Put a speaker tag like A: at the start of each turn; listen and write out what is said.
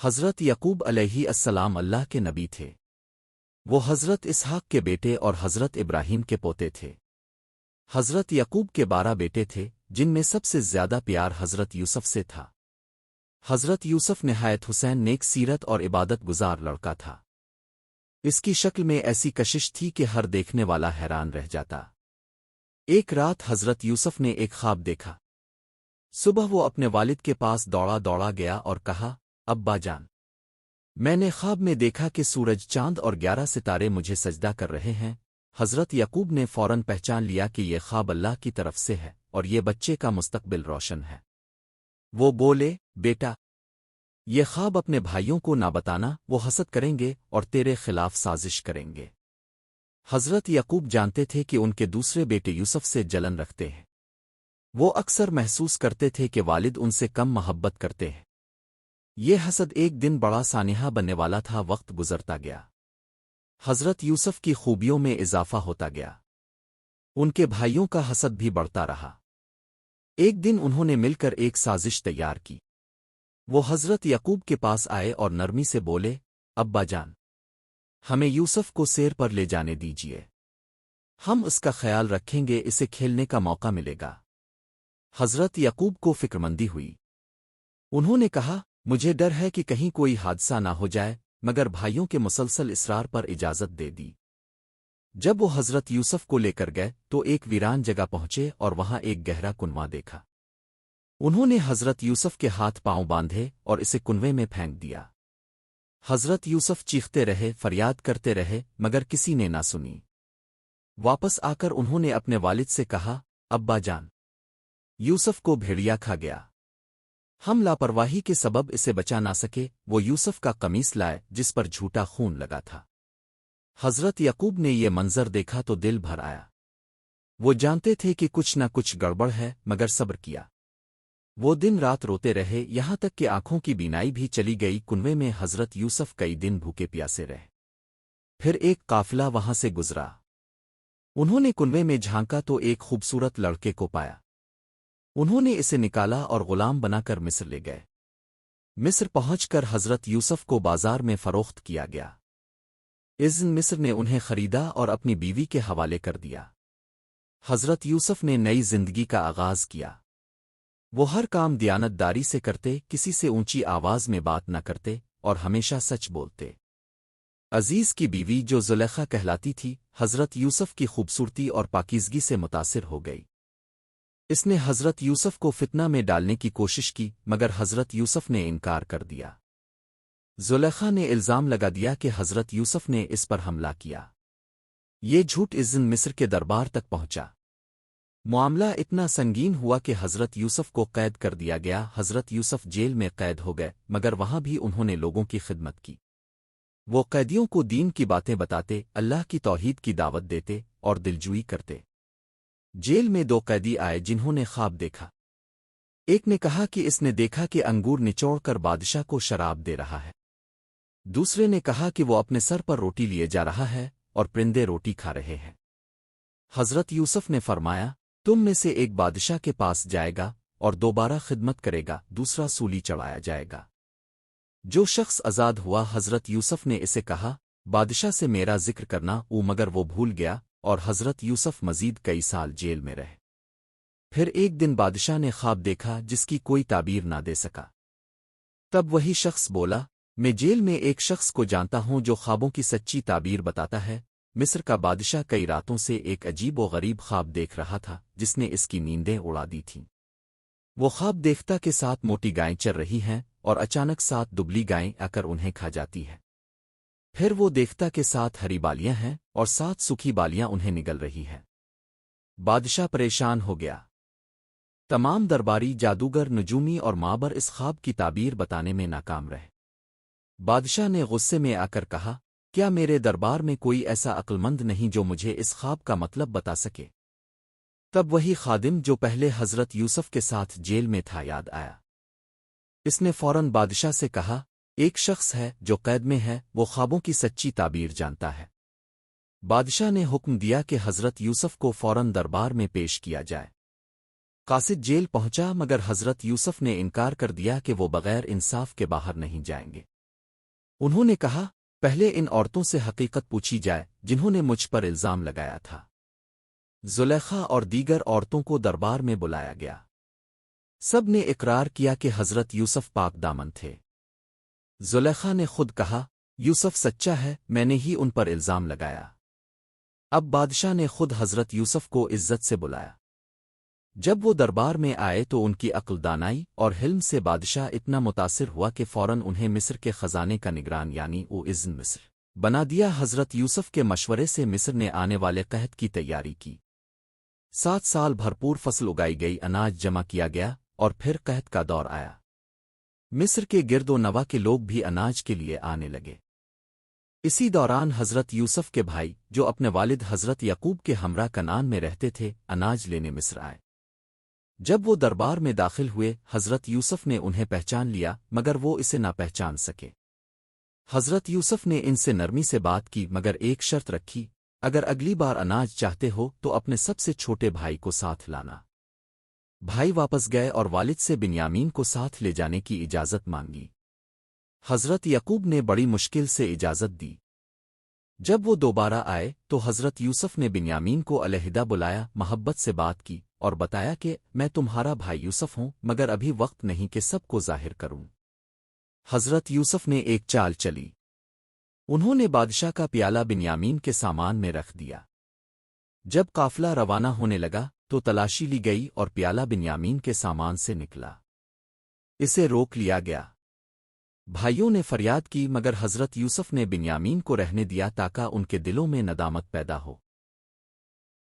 A: حضرت یعقوب علیہ السلام اللہ کے نبی تھے۔ وہ حضرت اسحاق کے بیٹے اور حضرت ابراہیم کے پوتے تھے۔ حضرت یعقوب کے 12 بیٹے تھے، جن میں سب سے زیادہ پیار حضرت یوسف سے تھا۔ حضرت یوسف نہایت حسین نیک سیرت اور عبادت گزار لڑکا تھا۔ اس کی شکل میں ایسی کشش تھی کہ ہر دیکھنے والا حیران رہ جاتا۔ ایک رات حضرت یوسف نے ایک خواب دیکھا۔ صبح وہ اپنے والد کے پاس دوڑا دوڑا گیا اور کہا، ابا جان، میں نے خواب میں دیکھا کہ سورج، چاند اور 11 ستارے مجھے سجدہ کر رہے ہیں۔ حضرت یعقوب نے فوراً پہچان لیا کہ یہ خواب اللہ کی طرف سے ہے اور یہ بچے کا مستقبل روشن ہے۔ وہ بولے، بیٹا، یہ خواب اپنے بھائیوں کو نہ بتانا، وہ حسد کریں گے اور تیرے خلاف سازش کریں گے۔ حضرت یعقوب جانتے تھے کہ ان کے دوسرے بیٹے یوسف سے جلن رکھتے ہیں۔ وہ اکثر محسوس کرتے تھے کہ والد ان سے کم محبت کرتے ہیں۔ یہ حسد ایک دن بڑا سانحہ بننے والا تھا۔ وقت گزرتا گیا، حضرت یوسف کی خوبیوں میں اضافہ ہوتا گیا، ان کے بھائیوں کا حسد بھی بڑھتا رہا۔ ایک دن انہوں نے مل کر ایک سازش تیار کی۔ وہ حضرت یعقوب کے پاس آئے اور نرمی سے بولے، ابا جان، ہمیں یوسف کو سیر پر لے جانے دیجیے، ہم اس کا خیال رکھیں گے، اسے کھیلنے کا موقع ملے گا۔ حضرت یعقوب کو فکرمندی ہوئی۔ انہوں نے کہا، مجھے ڈر ہے کہ کہیں کوئی حادثہ نہ ہو جائے، مگر بھائیوں کے مسلسل اصرار پر اجازت دے دی۔ جب وہ حضرت یوسف کو لے کر گئے تو ایک ویران جگہ پہنچے اور وہاں ایک گہرا کنواں دیکھا۔ انہوں نے حضرت یوسف کے ہاتھ پاؤں باندھے اور اسے کنویں میں پھینک دیا۔ حضرت یوسف چیختے رہے، فریاد کرتے رہے، مگر کسی نے نہ سنی۔ واپس آ کر انہوں نے اپنے والد سے کہا، ابا جان، یوسف کو بھیڑیا کھا گیا، ہم لاپرواہی کے سبب اسے بچا نہ سکے۔ وہ یوسف کا قمیص لائے جس پر جھوٹا خون لگا تھا۔ حضرت یعقوب نے یہ منظر دیکھا تو دل بھر آیا۔ وہ جانتے تھے کہ کچھ نہ کچھ گڑبڑ ہے، مگر صبر کیا۔ وہ دن رات روتے رہے، یہاں تک کہ آنکھوں کی بینائی بھی چلی گئی۔ کنویں میں حضرت یوسف کئی دن بھوکے پیاسے رہے۔ پھر ایک قافلہ وہاں سے گزرا۔ انہوں نے کنویں میں جھانکا تو ایک خوبصورت لڑکے کو پایا۔ انہوں نے اسے نکالا اور غلام بنا کر مصر لے گئے۔ مصر پہنچ کر حضرت یوسف کو بازار میں فروخت کیا گیا۔ اذن مصر نے انہیں خریدا اور اپنی بیوی کے حوالے کر دیا۔ حضرت یوسف نے نئی زندگی کا آغاز کیا۔ وہ ہر کام دیانت داری سے کرتے، کسی سے اونچی آواز میں بات نہ کرتے اور ہمیشہ سچ بولتے۔ عزیز کی بیوی جو زلیخا کہلاتی تھی، حضرت یوسف کی خوبصورتی اور پاکیزگی سے متاثر ہو گئی۔ اس نے حضرت یوسف کو فتنہ میں ڈالنے کی کوشش کی، مگر حضرت یوسف نے انکار کر دیا۔ زلیخا نے الزام لگا دیا کہ حضرت یوسف نے اس پر حملہ کیا۔ یہ جھوٹ اذن مصر کے دربار تک پہنچا۔ معاملہ اتنا سنگین ہوا کہ حضرت یوسف کو قید کر دیا گیا۔ حضرت یوسف جیل میں قید ہو گئے، مگر وہاں بھی انہوں نے لوگوں کی خدمت کی۔ وہ قیدیوں کو دین کی باتیں بتاتے، اللہ کی توحید کی دعوت دیتے اور دلجوئی کرتے۔ جیل میں 2 قیدی آئے جنہوں نے خواب دیکھا۔ ایک نے کہا کہ اس نے دیکھا کہ انگور نچوڑ کر بادشاہ کو شراب دے رہا ہے۔ دوسرے نے کہا کہ وہ اپنے سر پر روٹی لیے جا رہا ہے اور پرندے روٹی کھا رہے ہیں۔ حضرت یوسف نے فرمایا، تم میں سے ایک بادشاہ کے پاس جائے گا اور دوبارہ خدمت کرے گا، دوسرا سولی چڑھایا جائے گا۔ جو شخص آزاد ہوا، حضرت یوسف نے اسے کہا، بادشاہ سے میرا ذکر کرنا، مگر وہ بھول گیا اور حضرت یوسف مزید کئی سال جیل میں رہے۔ پھر ایک دن بادشاہ نے خواب دیکھا جس کی کوئی تعبیر نہ دے سکا۔ تب وہی شخص بولا، میں جیل میں ایک شخص کو جانتا ہوں جو خوابوں کی سچی تعبیر بتاتا ہے۔ مصر کا بادشاہ کئی راتوں سے ایک عجیب و غریب خواب دیکھ رہا تھا جس نے اس کی نیندیں اڑا دی تھیں۔ وہ خواب دیکھتا کہ 7 موٹی گائیں چر رہی ہیں اور اچانک 7 دبلی گائیں آ کر انہیں کھا جاتی ہیں۔ پھر وہ دیکھتا کہ 7 ہری بالیاں ہیں اور 7 سوکھی بالیاں انہیں نگل رہی ہیں۔ بادشاہ پریشان ہو گیا۔ تمام درباری، جادوگر، نجومی اور مابر اس خواب کی تعبیر بتانے میں ناکام رہے۔ بادشاہ نے غصے میں آ کر کہا، کیا میرے دربار میں کوئی ایسا عقل مند نہیں جو مجھے اس خواب کا مطلب بتا سکے؟ تب وہی خادم جو پہلے حضرت یوسف کے ساتھ جیل میں تھا یاد آیا۔ اس نے فوراً بادشاہ سے کہا، ایک شخص ہے جو قید میں ہے، وہ خوابوں کی سچی تعبیر جانتا ہے۔ بادشاہ نے حکم دیا کہ حضرت یوسف کو فوراً دربار میں پیش کیا جائے۔ قاصد جیل پہنچا، مگر حضرت یوسف نے انکار کر دیا کہ وہ بغیر انصاف کے باہر نہیں جائیں گے۔ انہوں نے کہا پہلے ان عورتوں سے حقیقت پوچھی جائے جنہوں نے مجھ پر الزام لگایا تھا۔ زلیخا اور دیگر عورتوں کو دربار میں بلایا گیا۔ سب نے اقرار کیا کہ حضرت یوسف پاک دامن تھے۔ زلیخا نے خود کہا یوسف سچا ہے، میں نے ہی ان پر الزام لگایا۔ اب بادشاہ نے خود حضرت یوسف کو عزت سے بلایا۔ جب وہ دربار میں آئے تو ان کی عقل دانائی اور حلم سے بادشاہ اتنا متاثر ہوا کہ فوراً انہیں مصر کے خزانے کا نگران یعنی اذن مصر بنا دیا۔ حضرت یوسف کے مشورے سے مصر نے آنے والے قحط کی تیاری کی۔ 7 سال بھرپور فصل اگائی گئی، اناج جمع کیا گیا اور پھر قحط کا دور آیا۔ مصر کے گرد و نواح کے لوگ بھی اناج کے لیے آنے لگے۔ اسی دوران حضرت یوسف کے بھائی جو اپنے والد حضرت یعقوب کے ہمراہ کنعان میں رہتے تھے اناج لینے مصر آئے۔ جب وہ دربار میں داخل ہوئے حضرت یوسف نے انہیں پہچان لیا مگر وہ اسے نہ پہچان سکے۔ حضرت یوسف نے ان سے نرمی سے بات کی مگر ایک شرط رکھی، اگر اگلی بار اناج چاہتے ہو تو اپنے سب سے چھوٹے بھائی کو ساتھ لانا۔ بھائی واپس گئے اور والد سے بنیامین کو ساتھ لے جانے کی اجازت مانگی۔ حضرت یعقوب نے بڑی مشکل سے اجازت دی۔ جب وہ دوبارہ آئے تو حضرت یوسف نے بنیامین کو علیحدہ بلایا، محبت سے بات کی اور بتایا کہ میں تمہارا بھائی یوسف ہوں مگر ابھی وقت نہیں کہ سب کو ظاہر کروں۔ حضرت یوسف نے ایک چال چلی۔ انہوں نے بادشاہ کا پیالہ بنیامین کے سامان میں رکھ دیا۔ جب قافلہ روانہ ہونے لگا تو تلاشی لی گئی اور پیالہ بنیامین کے سامان سے نکلا۔ اسے روک لیا گیا۔ بھائیوں نے فریاد کی مگر حضرت یوسف نے بنیامین کو رہنے دیا تاکہ ان کے دلوں میں ندامت پیدا ہو۔